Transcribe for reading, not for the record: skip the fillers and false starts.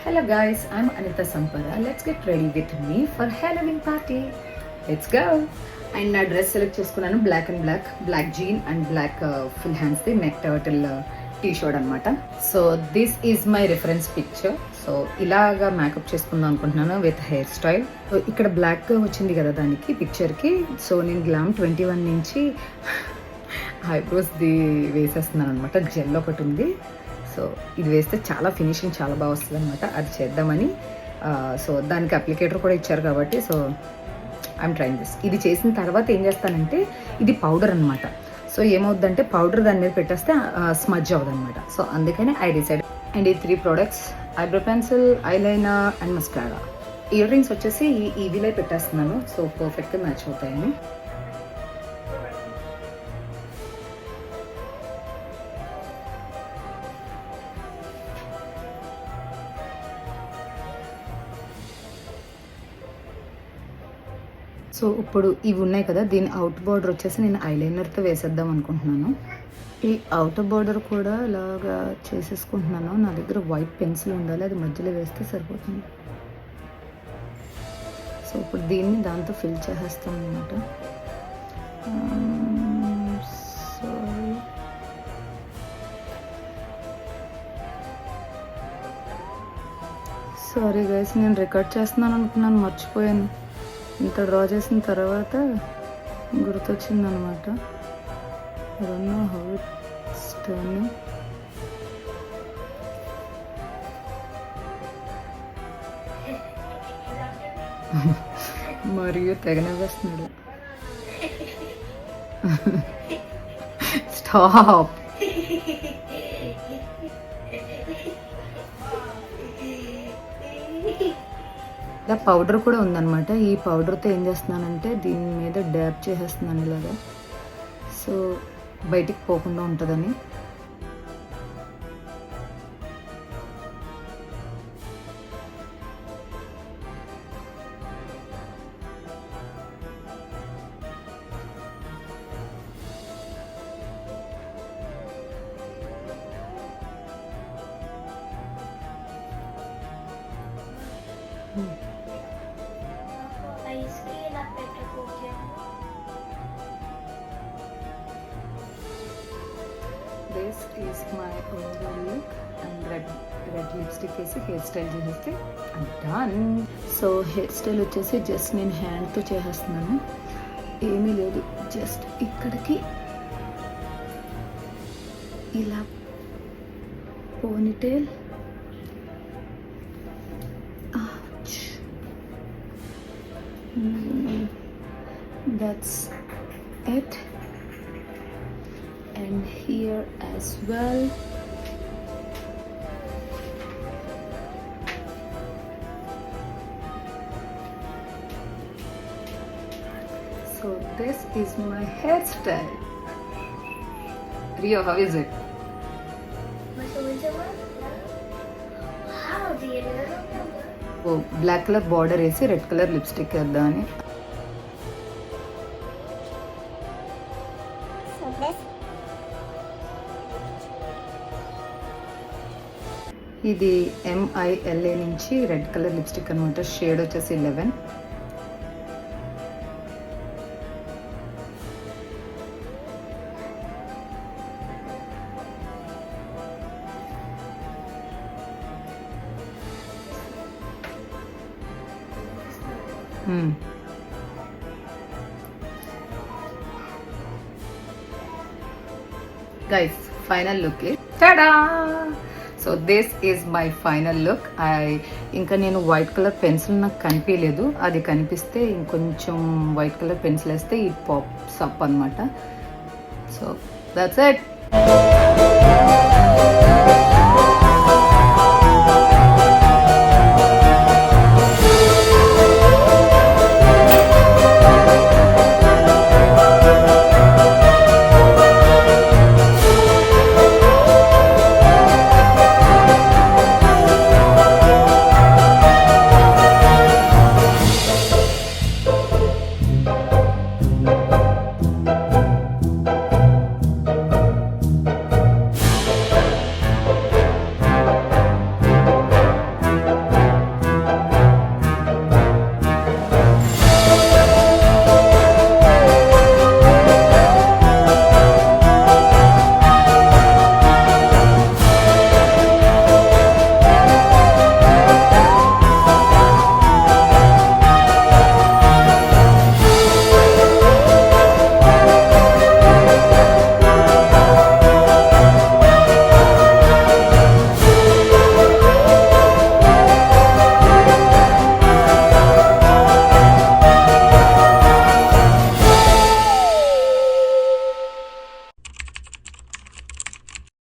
Hello guys, I'm Anita Sampara. Let's get ready with me for Halloween party. Let's go. And నా dress select చేసుకున్నాను black jean and black full hands the neck turtle T shirt అనమాట. So this is my reference picture. సో ఇలాగా makeup చేసుకుందాం అనుకుంటున్నాను with hair style. ఇక్కడ black వచ్చింది కదా దానికి పిక్చర్కి. సో నేను గ్లామ్ 21 నుంచి ఐబ్రోస్ది వేసేస్తున్నాను అనమాట. జెల్ ఒకటి ఉంది, సో ఇది వేస్తే చాలా ఫినిషింగ్ చాలా బాగా వస్తుంది అనమాట. అది చేద్దామని. సో దానికి అప్లికేటర్ కూడా ఇచ్చారు కాబట్టి సో ఐఎమ్ ట్రైంగ్ దిస్. ఇది చేసిన తర్వాత ఏం చేస్తానంటే ఇది పౌడర్ అనమాట. సో ఏమవుద్దంటే పౌడర్ దాని మీద పెట్టేస్తే స్మజ్ అవ్వదు అనమాట. సో అందుకని ఐ డిసైడ్. అండ్ ఈ 3 products eyebrow pencil, eyeliner and mascara. Ear rings వచ్చేసి ఈ ఈవీలో పెట్టేస్తున్నాను. సో పర్ఫెక్ట్గా మ్యాచ్ అవుతాయని. సో ఇప్పుడు ఇవి ఉన్నాయి కదా, దీని అవుట్ బార్డర్ వచ్చేసి నేను ఐలైనర్తో వేసేద్దాం అనుకుంటున్నాను. ఈ అవుటర్ బార్డర్ కూడా ఇలాగా చేసేసుకుంటున్నాను. నా దగ్గర వైట్ పెన్సిల్ ఉండాలి, అది మధ్యలో వేస్తే సరిపోతుంది. సో ఇప్పుడు దీన్ని దాంతో ఫిల్ చేసేస్తాం అనమాట. సారీ గైస్, నేను రికార్డ్ చేస్తున్నాను అనుకున్నాను, మర్చిపోయాను. ఇంత డ్రా చేసిన తర్వాత గుర్తొచ్చిందనమాట. I don't know how it's turning. మరియు తెగనవేస్తున్నాడు. స్టాప్. ఇలా పౌడర్ కూడా ఉందన్నమాట. ఈ పౌడర్తో ఏం చేస్తున్నానంటే దీని మీద డ్యాబ్ చేసేస్తున్నాను ఇలాగా. సో బయటికి పోకుండా ఉంటుందని. This is my overall look. And red lipstick వేసి హెయిర్ స్టైల్ చేసేస్తే I'm done. So hair style వచ్చేసి జస్ట్ నేను హ్యాండ్తో చేసేస్తున్నాను. ఏమీ లేదు, జస్ట్ ఇక్కడికి ఇలా ponytail. That's it. And here as well. So this is my hairstyle. Rio, how is it? Oh, black color border వేసి రెడ్ కలర్ లిప్స్టిక్ వేద్దామని. ఇది MILA నుంచి రెడ్ కలర్ లిప్స్టిక్ అనమాట. షేడ్ వచ్చేసి 11. Guys, final look is tada! So this is my final look. ఇంకా నేను white colour pencil నాకు కనిపించలేదు, అది కనిపిస్తే ఇంకొంచెం వైట్ కలర్ పెన్సిల్ వేస్తే ఈ పాప్స్ అప్ అనమాట. So that's it.